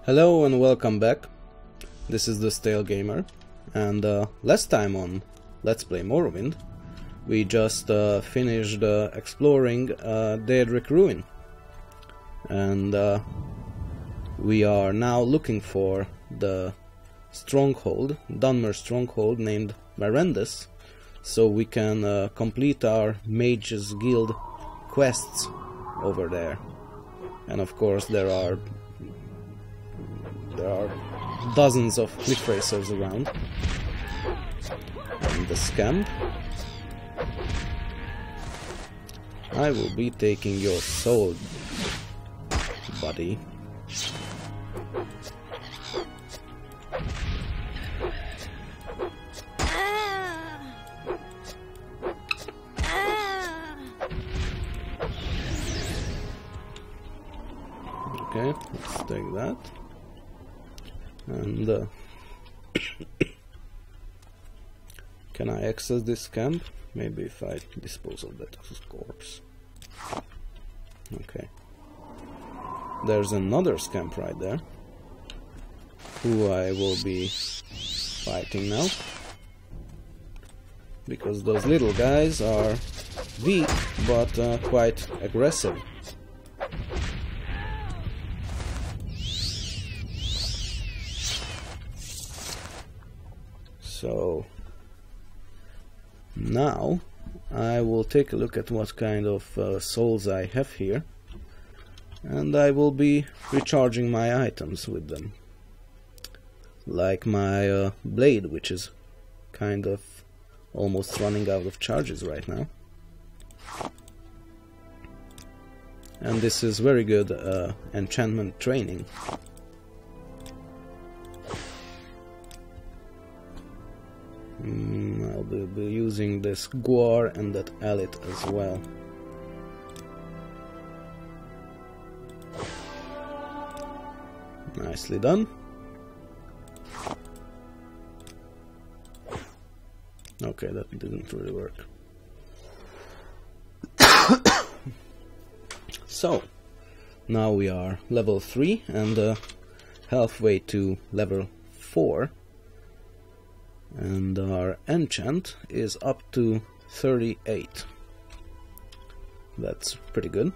Hello and welcome back. This is the Stale Gamer, and last time on Let's Play Morrowind we just finished exploring Daedric Ruin, and we are now looking for the stronghold, Dunmer stronghold named Morrowind, so we can complete our Mages Guild quests over there. And of course there are dozens of cliff racers around. And the scamp. I will be taking your soul, buddy. Okay, let's take that. And can I access this camp? Maybe if I dispose of that corpse. Okay. There's another scamp right there, who I will be fighting now, because those little guys are weak but quite aggressive. So now I will take a look at what kind of souls I have here, and I will be recharging my items with them, like my blade, which is kind of almost running out of charges right now. And this is very good enchantment training. I'll be using this Guar and that Alit as well. Nicely done. Okay, that didn't really work. So, now we are level 3 and halfway to level 4. And our enchant is up to 38. That's pretty good.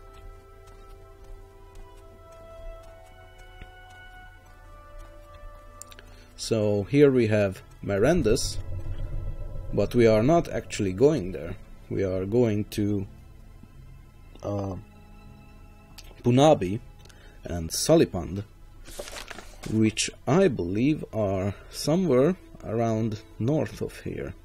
So here we have Morrowind, but we are not actually going there. We are going to Punabi and Salipand, which I believe are somewhere around north of here.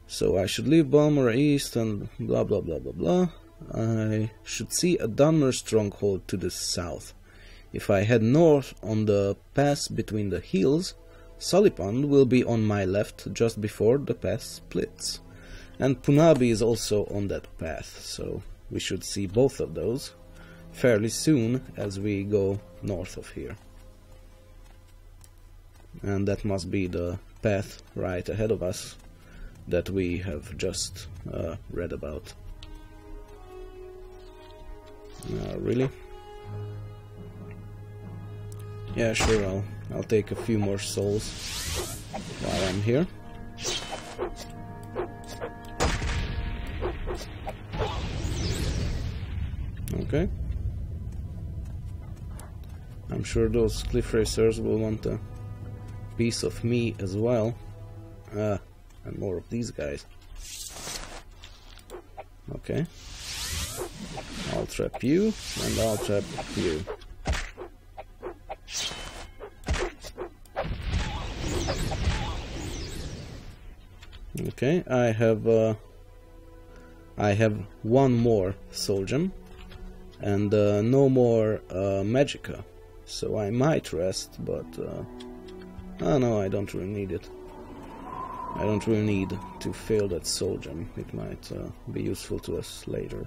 So I should leave Balmora east and blah blah blah blah blah. I should see a Dunmer stronghold to the south. If I head north on the pass between the hills, Salipand will be on my left just before the path splits. And Punabi is also on that path, so we should see both of those fairly soon as we go north of here. And that must be the path right ahead of us that we have just read about. Really? Yeah, sure, I'll take a few more souls while I'm here. Okay. I'm sure those cliff racers will want a piece of me as well, and more of these guys. Okay, I'll trap you and I'll trap you. Okay, I have one more soul gem and no more magicka, so I might rest, but oh no, I don't really need it. I don't really need to fail that soul gem. It might be useful to us later.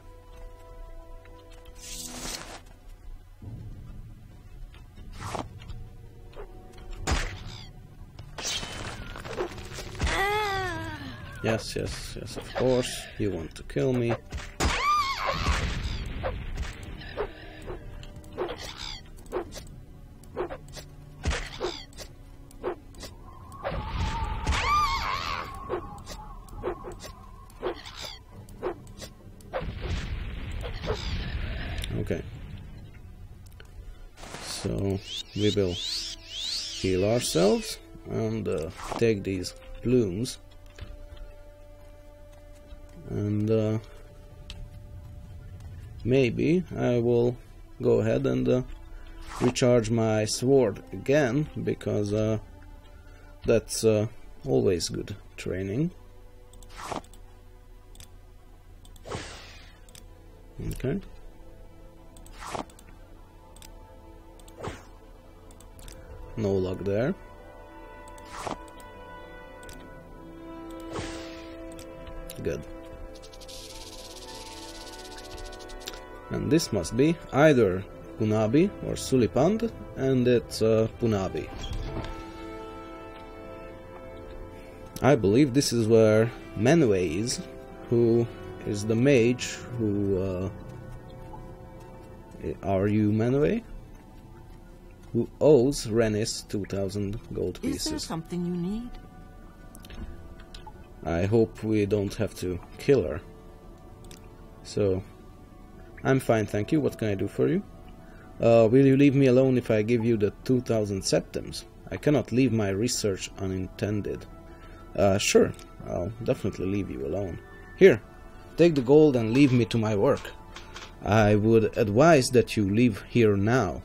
Yes, yes, yes, of course. You want to kill me. So we will heal ourselves and take these blooms, and maybe I will go ahead and recharge my sword again, because that's always good training. Okay. No luck there. Good. And this must be either Punabi or Sulipand, and it's Punabi. I believe this is where Menway is, who is the mage who... are you Menway? Who owes Ranis 2,000 gold pieces. Is there something you need? I hope we don't have to kill her. So, I'm fine, thank you. What can I do for you? Will you leave me alone if I give you the 2,000 septims? I cannot leave my research unintended. Sure, I'll definitely leave you alone. Here, take the gold and leave me to my work. I would advise that you leave here now.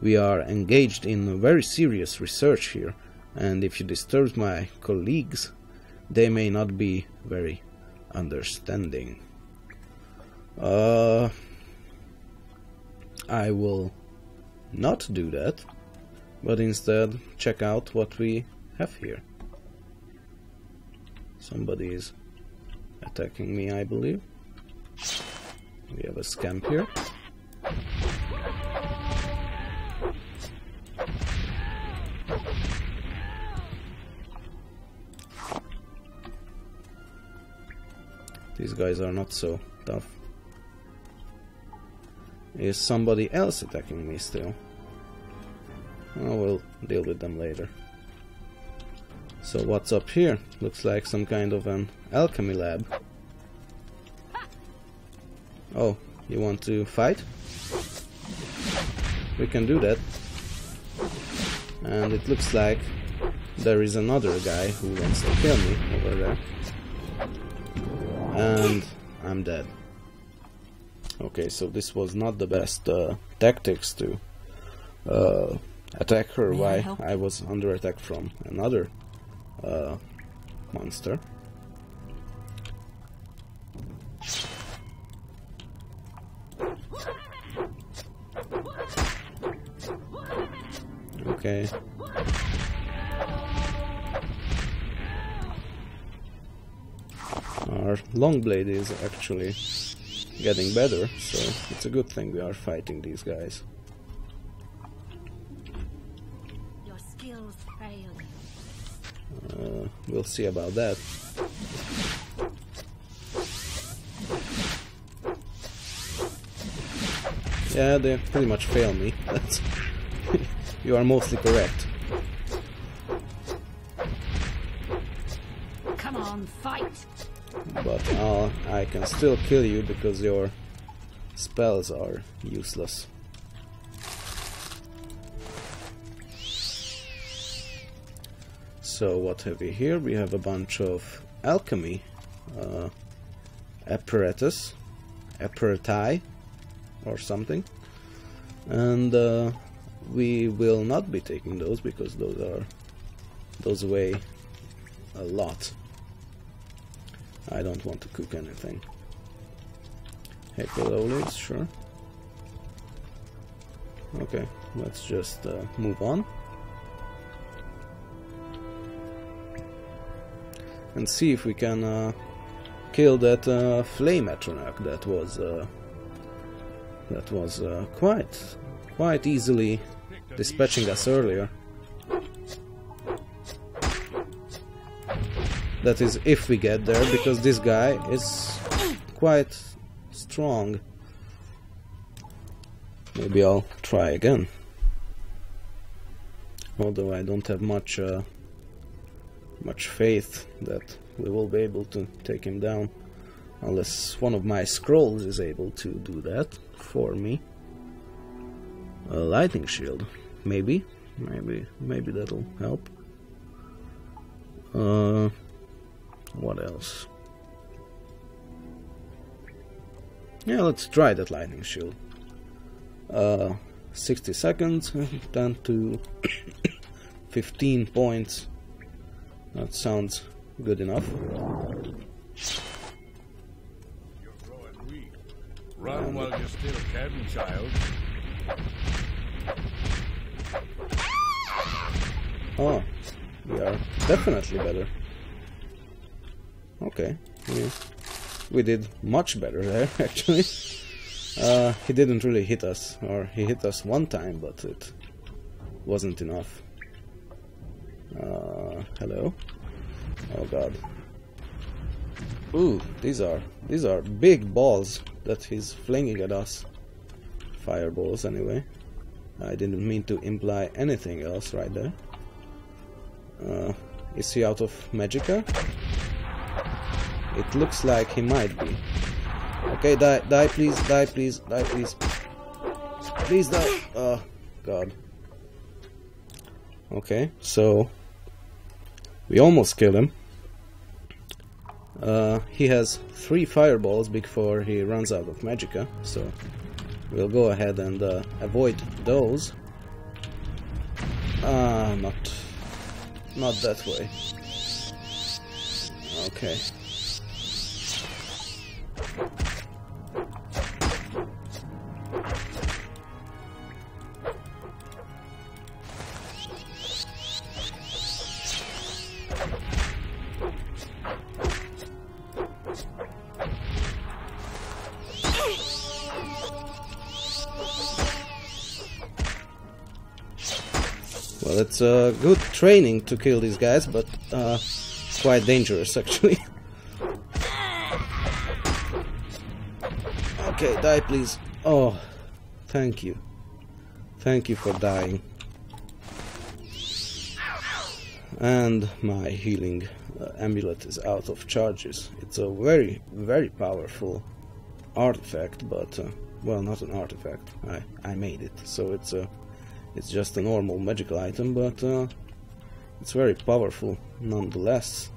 We are engaged in very serious research here, and if you disturb my colleagues, they may not be very understanding. I will not do that, but instead check out what we have here. Somebody is attacking me, I believe. We have a scamp here. These guys are not so tough. Is somebody else attacking me still? Oh, we'll deal with them later. So what's up here? Looks like some kind of an alchemy lab. Oh, you want to fight? We can do that. And it looks like there is another guy who wants to kill me over there. And I'm dead. Okay, so this was not the best tactics to attack her while I was under attack from another monster. Okay. Our long blade is actually getting better, so it's a good thing we are fighting these guys. Your skills fail. We'll see about that. Yeah, they pretty much fail me. That's you are mostly correct. Come on, fight! But I can still kill you because your spells are useless. So what have we here? We have a bunch of alchemy apparati or something, and we will not be taking those because those weigh a lot. I don't want to cook anything. Heckle olives, sure. Okay, let's just move on and see if we can kill that flame atronach that was quite easily dispatching us earlier. That is, if we get there, because this guy is quite strong. Maybe I'll try again. Although I don't have much faith that we will be able to take him down, unless one of my scrolls is able to do that for me. A lightning shield. Maybe that'll help. What else? Yeah, let's try that lightning shield. 60 seconds, down to 15 points. That sounds good enough. You're growing weak. Run while you still can, child. Oh, we are definitely better. Okay, we did much better there, actually. He didn't really hit us, or he hit us one time, but it wasn't enough. Hello? Oh god. Ooh, these are big balls that he's flinging at us. Fireballs, anyway. I didn't mean to imply anything else right there. Is he out of magicka? It looks like he might be. Okay, die please, die please, die please. Please die. Oh, god. Okay, so we almost killed him. He has 3 fireballs before he runs out of magicka, so we'll go ahead and avoid those. Not that way. Okay. Well, it's good training to kill these guys, but quite dangerous actually. Okay, die please. Oh, thank you. Thank you for dying. And my healing amulet is out of charges. It's a very, very powerful artifact, but well, not an artifact. I made it, so it's just a normal magical item, but it's very powerful nonetheless.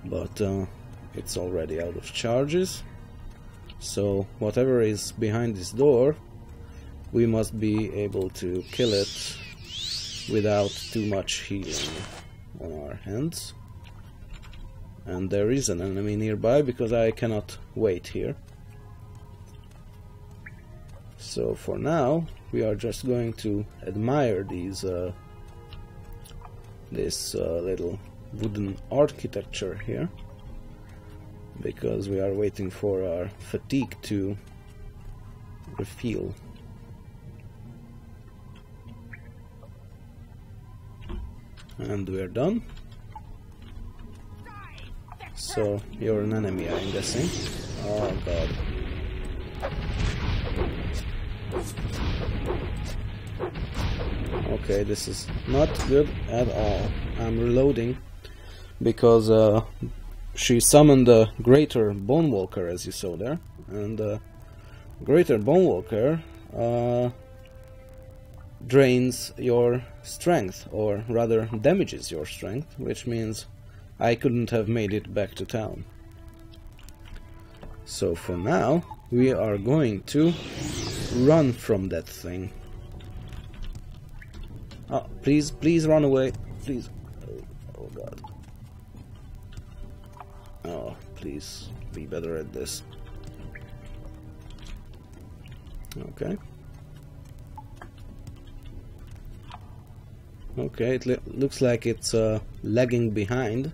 But it's already out of charges, so whatever is behind this door, we must be able to kill it without too much healing on our hands. And there is an enemy nearby, because I cannot wait here. So for now, we are just going to admire these this little wooden architecture here, because we are waiting for our fatigue to refill. And we're done. So you're an enemy, I'm guessing. Oh god. Okay, this is not good at all. I'm reloading because she summoned a greater bone walker, as you saw there, and greater bone walker drains your strength, or rather damages your strength, which means I couldn't have made it back to town. So for now, we are going to run from that thing. Oh, please run away, please. Oh god. Oh, please be better at this. Okay. Okay, it looks like it's lagging behind.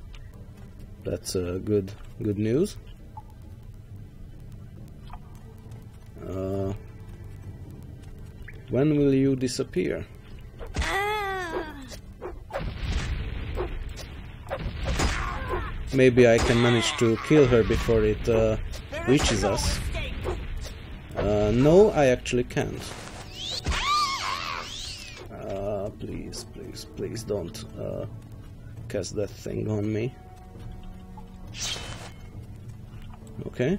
That's good news. When will you disappear? Maybe I can manage to kill her before it reaches us. No, I actually can't. Please don't cast that thing on me. Okay.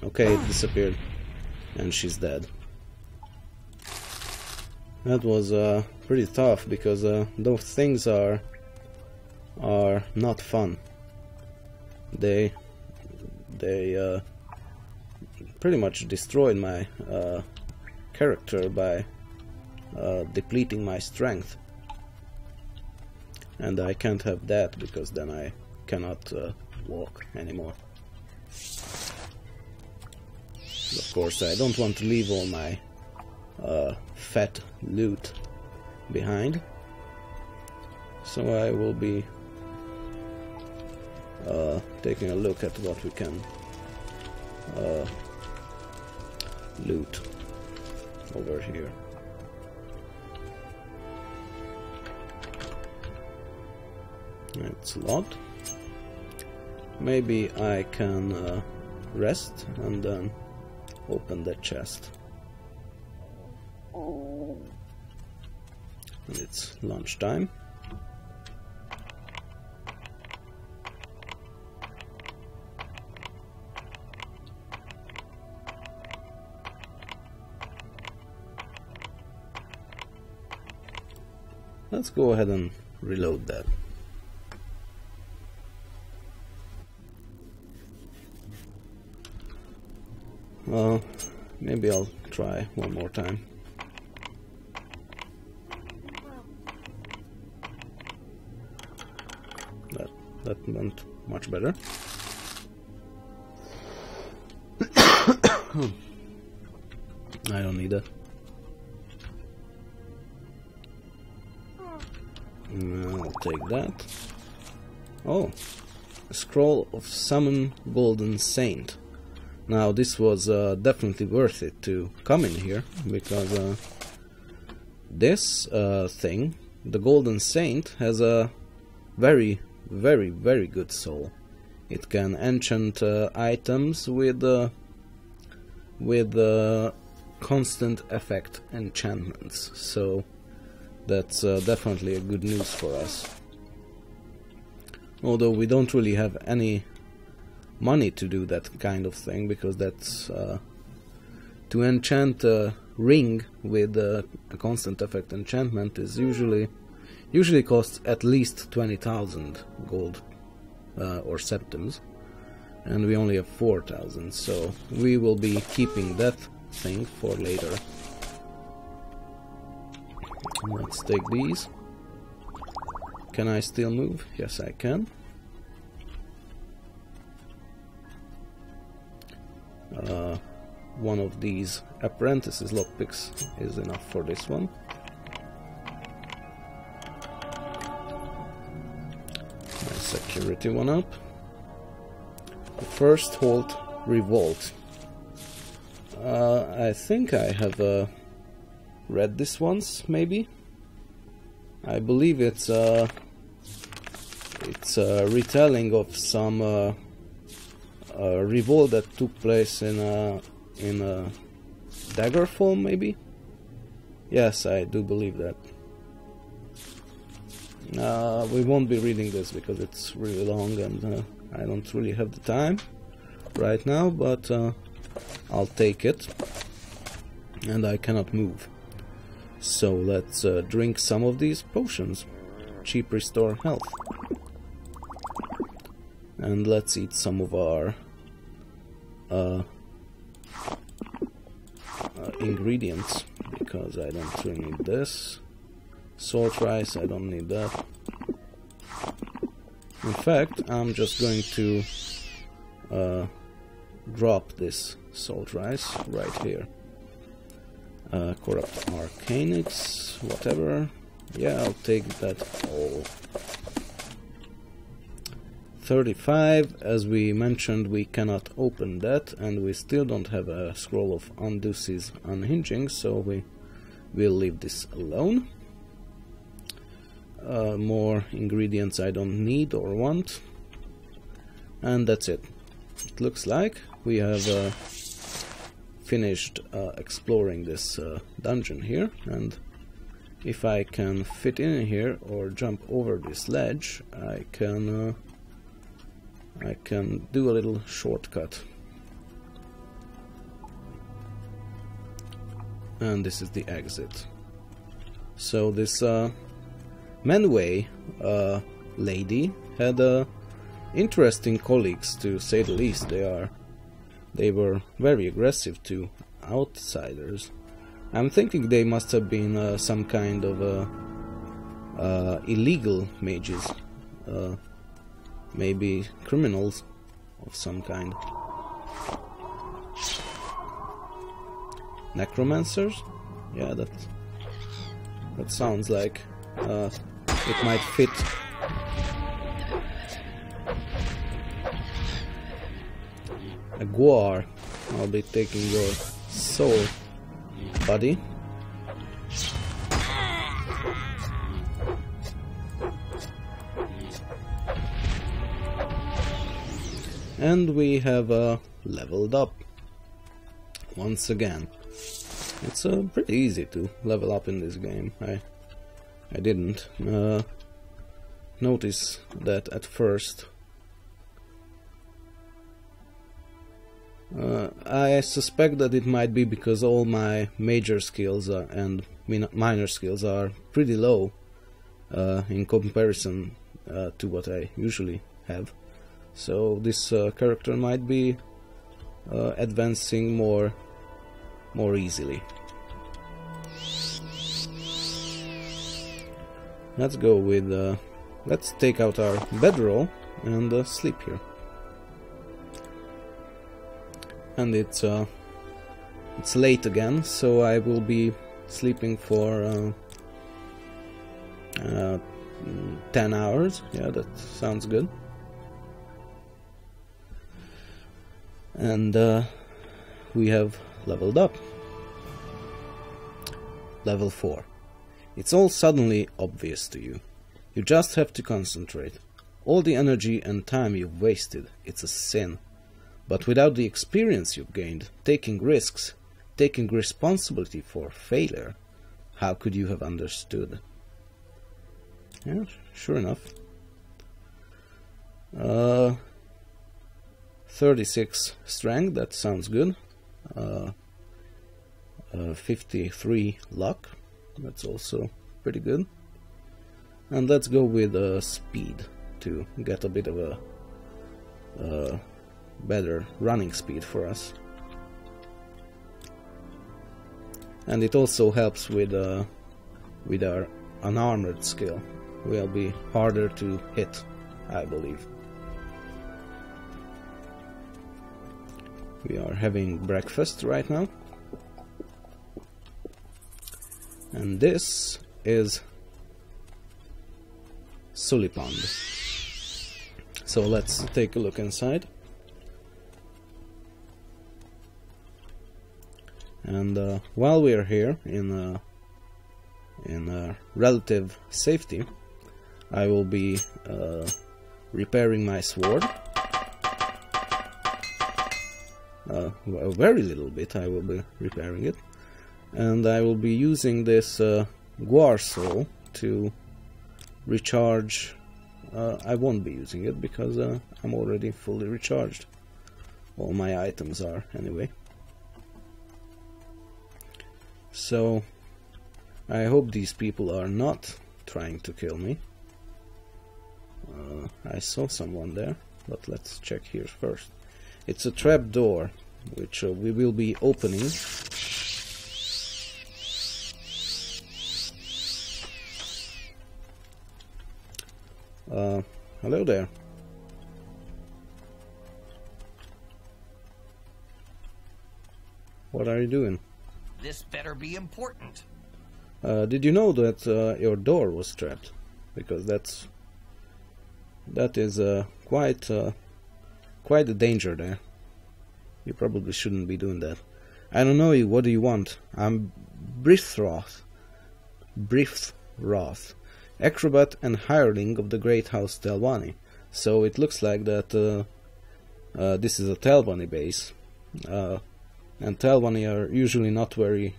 Okay, it disappeared. And she's dead. That was pretty tough, because those things are not fun. They pretty much destroyed my character by depleting my strength. And I can't have that, because then I cannot walk anymore. Of course, I don't want to leave all my fat loot behind, so I will be taking a look at what we can loot over here. It's a lot. Maybe I can rest and then open that chest. And it's lunchtime. Let's go ahead and reload that. Well, maybe I'll try one more time. That went much better. I don't need that. I'll take that. Oh, a scroll of Summon Golden Saint. Now this was definitely worth it to come in here, because this thing, the Golden Saint, has a very good soul. It can enchant items with constant effect enchantments, so that's definitely a good news for us. Although we don't really have any money to do that kind of thing, because that's to enchant a ring with a constant effect enchantment is usually costs at least 20,000 gold or septims, and we only have 4,000, so we will be keeping that thing for later. Let's take these. Can I still move? Yes, I can. One of these apprentices lockpicks is enough for this one. My security one up. The first halt, revolt. I think I have read this once, maybe. I believe it's a retelling of some revolt that took place in a Daggerfall, maybe. Yes, I do believe that. We won't be reading this because it's really long, and I don't really have the time right now, but I'll take it, and I cannot move. So let's drink some of these potions. Cheap restore health. And let's eat some of our ingredients, because I don't really need this. Salt rice, I don't need that. In fact, I'm just going to drop this salt rice right here. Corrupt Arcanics, whatever. Yeah, I'll take that all. 35, as we mentioned, we cannot open that, and we still don't have a scroll of Unduce's Unhinging, so we will leave this alone. More ingredients I don't need or want, and that's it. It looks like we have finished exploring this dungeon here, and if I can fit in here or jump over this ledge, I can do a little shortcut. and this is the exit. So this Manway lady had interesting colleagues, to say the least. They were very aggressive to outsiders. I'm thinking they must have been some kind of illegal mages, maybe criminals of some kind. Necromancers? Yeah, that sounds like it might fit. A Guar. I'll be taking your soul, buddy. And we have leveled up once again. It's pretty easy to level up in this game. I didn't notice that at first. I suspect that it might be because all my major skills and minor skills are pretty low in comparison to what I usually have. So this character might be advancing more easily. Let's go with let's take out our bedroll and sleep here. And it's late again, so I will be sleeping for 10 hours. Yeah, that sounds good. And we have leveled up. Level 4. It's all suddenly obvious to you. You just have to concentrate. All the energy and time you've wasted, it's a sin. But without the experience you've gained, taking risks, taking responsibility for failure, how could you have understood? Yeah, sure enough. 36 strength, that sounds good. 53 luck, that's also pretty good. And let's go with speed to get a bit of a better running speed for us. And it also helps with our unarmored skill. Will be harder to hit, I believe. We are having breakfast right now. And this is Sulipand. So let's take a look inside. And while we are here in relative safety, I will be repairing my sword. A very little bit I will be repairing it. And I will be using this Guar soul to recharge. I won't be using it because I'm already fully recharged. All my items are anyway. So I hope these people are not trying to kill me. I saw someone there, but let's check here first. It's a trap door, which we will be opening. Hello there. What are you doing? This better be important. Did you know that your door was trapped? Because that is quite a danger there. You probably shouldn't be doing that. I don't know you. What do you want? I'm Brithroth, acrobat and hireling of the great house Telvanni. So it looks like that this is a Telvanni base. And Telvanni are usually not very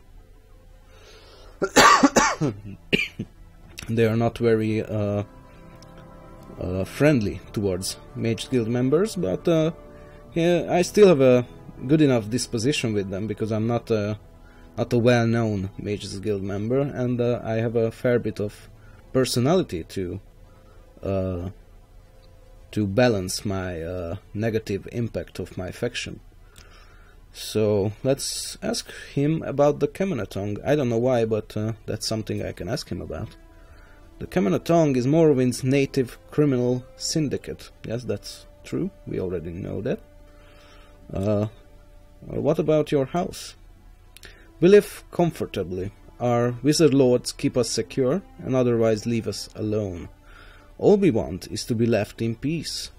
they are not very friendly towards Mage Guild members, but yeah, I still have a good enough disposition with them because I'm not not a well-known Mages Guild member, and I have a fair bit of personality to balance my negative impact of my faction. So let's ask him about the Kemenatong. I don't know why, but that's something I can ask him about. The Kemenatong is Morrowind's native criminal syndicate. Yes, that's true. We already know that. What about your house? We live comfortably. Our wizard lords keep us secure and otherwise leave us alone. All we want is to be left in peace,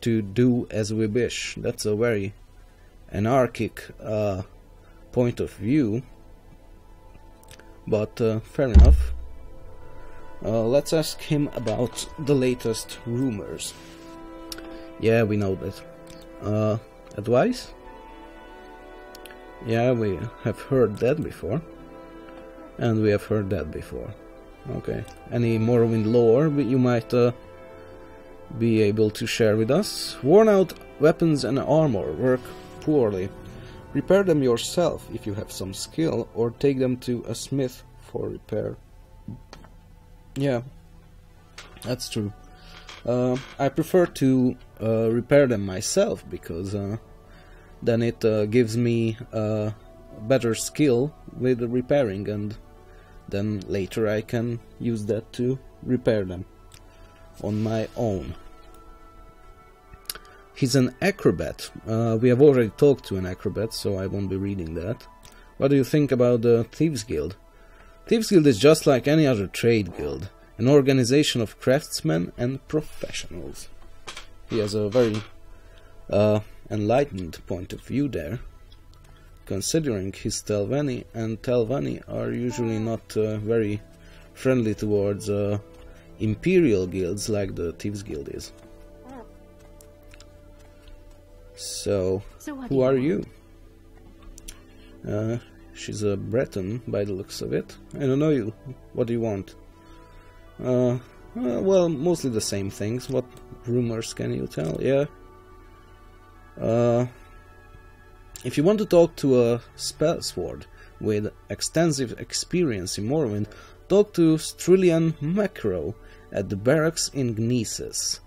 to do as we wish. That's a very anarchic point of view, but fair enough. Let's ask him about the latest rumors. Yeah, we know that. Advice? Yeah, we have heard that before. And we have heard that before. Okay. Any Morrowind lore you might be able to share with us? Worn out weapons and armor work poorly. Repair them yourself if you have some skill, or take them to a smith for repair. Yeah, that's true. I prefer to repair them myself, because then it gives me better skill with repairing, and then later I can use that to repair them on my own. He's an acrobat. We have already talked to an acrobat, so I won't be reading that. What do you think about the Thieves Guild? Thieves Guild is just like any other trade guild, an organization of craftsmen and professionals. He has a very enlightened point of view there, considering his Telvanni, and Telvanni are usually not very friendly towards imperial guilds like the Thieves Guild is. So who are you? She's a Breton by the looks of it. I don't know you. What do you want? Well, mostly the same things. What rumors can you tell? Yeah. If you want to talk to a spellsword with extensive experience in Morrowind, talk to Strillian Macro at the barracks in Gnesis.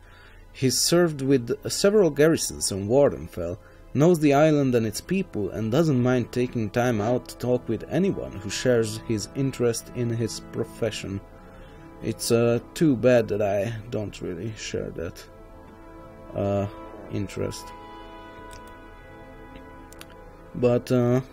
He's served with several garrisons on Wardenfell, knows the island and its people, and doesn't mind taking time out to talk with anyone who shares his interest in his profession. It's too bad that I don't really share that interest. But I'm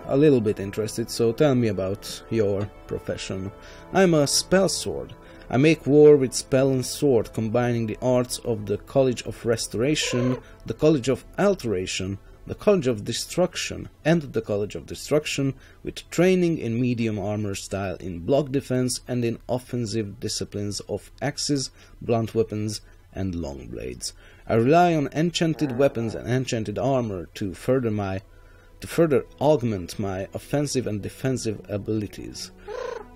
a little bit interested, so tell me about your profession. I'm a spellsword. I make war with spell and sword, combining the arts of the College of Restoration, the College of Alteration, the College of Destruction, and the College of Destruction, with training in medium armor style in block defense and in offensive disciplines of axes, blunt weapons, and long blades. I rely on enchanted weapons and enchanted armor to further augment my offensive and defensive abilities.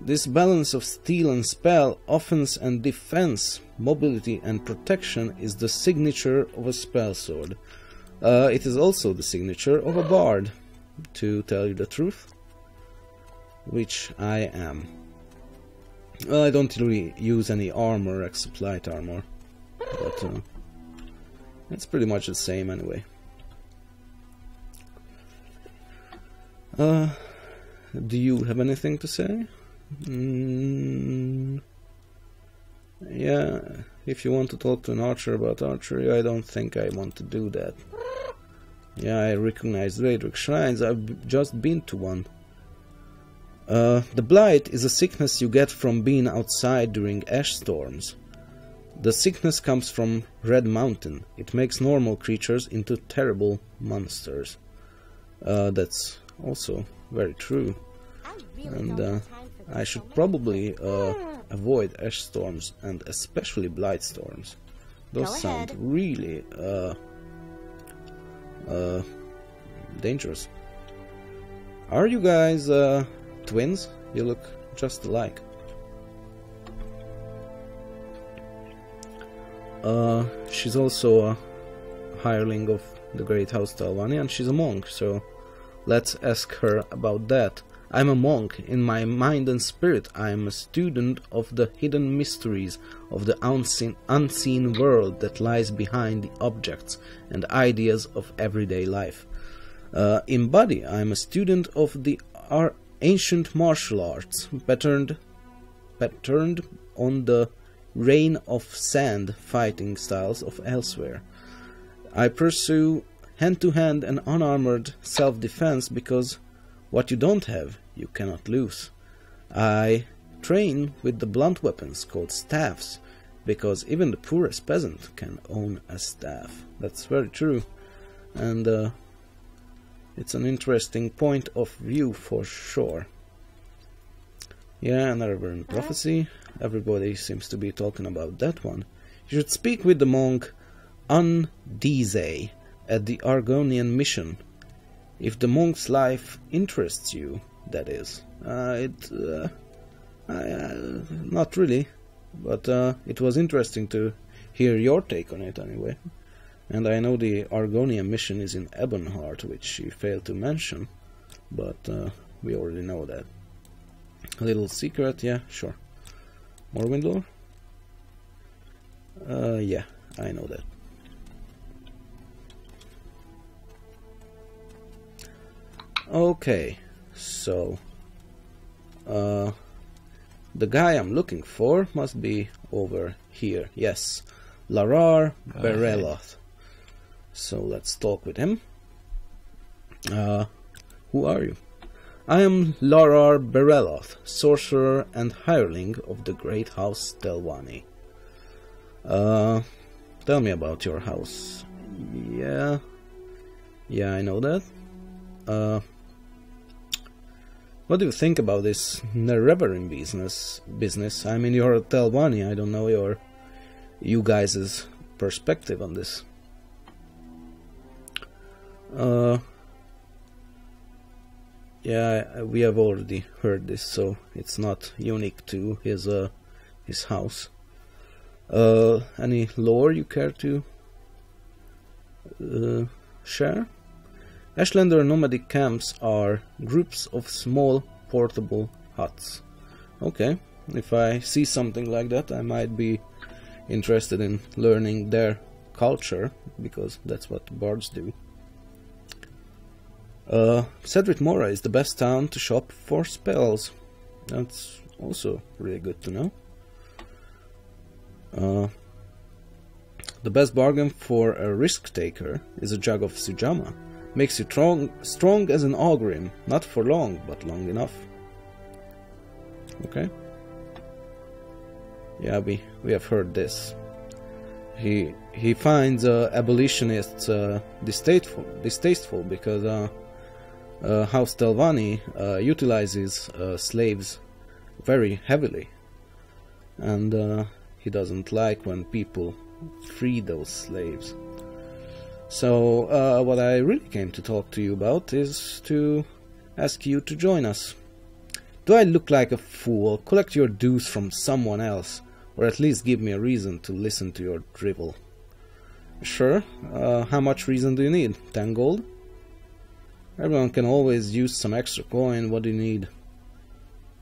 This balance of steel and spell, offense and defense, mobility and protection is the signature of a spellsword. It is also the signature of a bard, to tell you the truth, which I am. Well, I don't really use any armor except light armor, but it's pretty much the same anyway. Do you have anything to say? Yeah, if you want to talk to an archer about archery, I don't think I want to do that. Yeah, I recognize Raedric shrines. I've just been to one. The blight is a sickness you get from being outside during ash storms. The sickness comes from Red Mountain. It makes normal creatures into terrible monsters. That's also very true. And I should probably avoid ash storms, and especially blight storms. Those sound really dangerous. Are you guys twins? You look just alike. She's also a hireling of the Great House Telvanni, and she's a monk, so Let's ask her about that. I'm a monk. In my mind and spirit, I am a student of the hidden mysteries of the unseen world that lies behind the objects and ideas of everyday life. In body, I am a student of the ancient martial arts, patterned on the rain of sand fighting styles of elsewhere. I pursue hand-to-hand and unarmored self-defense because what you don't have, you cannot lose. I train with the blunt weapons called staffs, because even the poorest peasant can own a staff. That's very true, and it's an interesting point of view for sure. Yeah, another burn prophecy. Everybody seems to be talking about that one. You should speak with the monk Undize at the Argonian mission. If the monk's life interests you, that is. Not really, but it was interesting to hear your take on it anyway. And I know the Argonian mission is in Ebonheart, which she failed to mention, but we already know that. A little secret, yeah, sure. Morrowind lore? Yeah, I know that. Okay, so the guy I'm looking for must be over here. Yes, Larar Bereloth. So let's talk with him. Who are you? I am Larar Bereloth, sorcerer and hireling of the great house Telvanni. Tell me about your house. Yeah, I know that. What do you think about this Nerevarin business? I mean, you're a Telvanni. I don't know you guys' perspective on this. Yeah, we have already heard this, so it's not unique to his house. Any lore you care to share? Ashlander nomadic camps are groups of small portable huts. Okay, if I see something like that, I might be interested in learning their culture, because that's what bards do. Cedric Mora is the best town to shop for spells. That's also really good to know. The best bargain for a risk taker is a jug of Sujama. Makes you strong as an Ogrim, not for long, but long enough. Okay. Yeah, we have heard this. He finds abolitionists distasteful because House Telvanni utilizes slaves very heavily, and he doesn't like when people free those slaves. So what I really came to talk to you about is to ask you to join us. Do I look like a fool? Collect your dues from someone else, or at least give me a reason to listen to your drivel. Sure. How much reason do you need? 10 gold? Everyone can always use some extra coin. What do you need?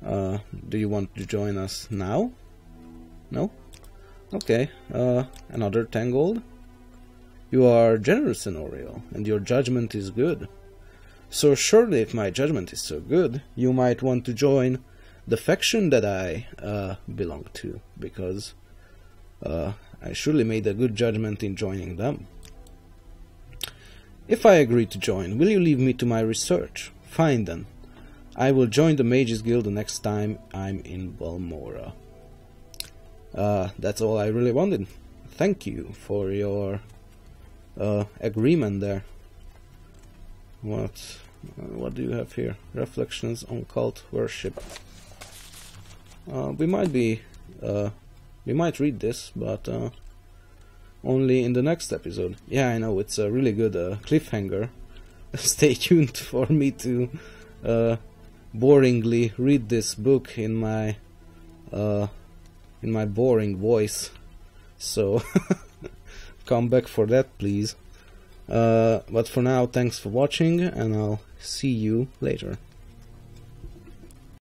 Do you want to join us now? No? Okay. Another 10 gold? You are generous, Enorio, and your judgment is good. So surely if my judgment is so good, you might want to join the faction that I belong to, because I surely made a good judgment in joining them. If I agree to join, will you leave me to my research? Fine then. I will join the Mages Guild the next time I'm in Balmora. That's all I really wanted. Thank you for your agreement there. What do you have here? Reflections on cult worship. We might read this, but only in the next episode. Yeah, I know, it's a really good cliffhanger. Stay tuned for me to boringly read this book in my boring voice. So come back for that, please. But for now, thanks for watching, and I'll see you later.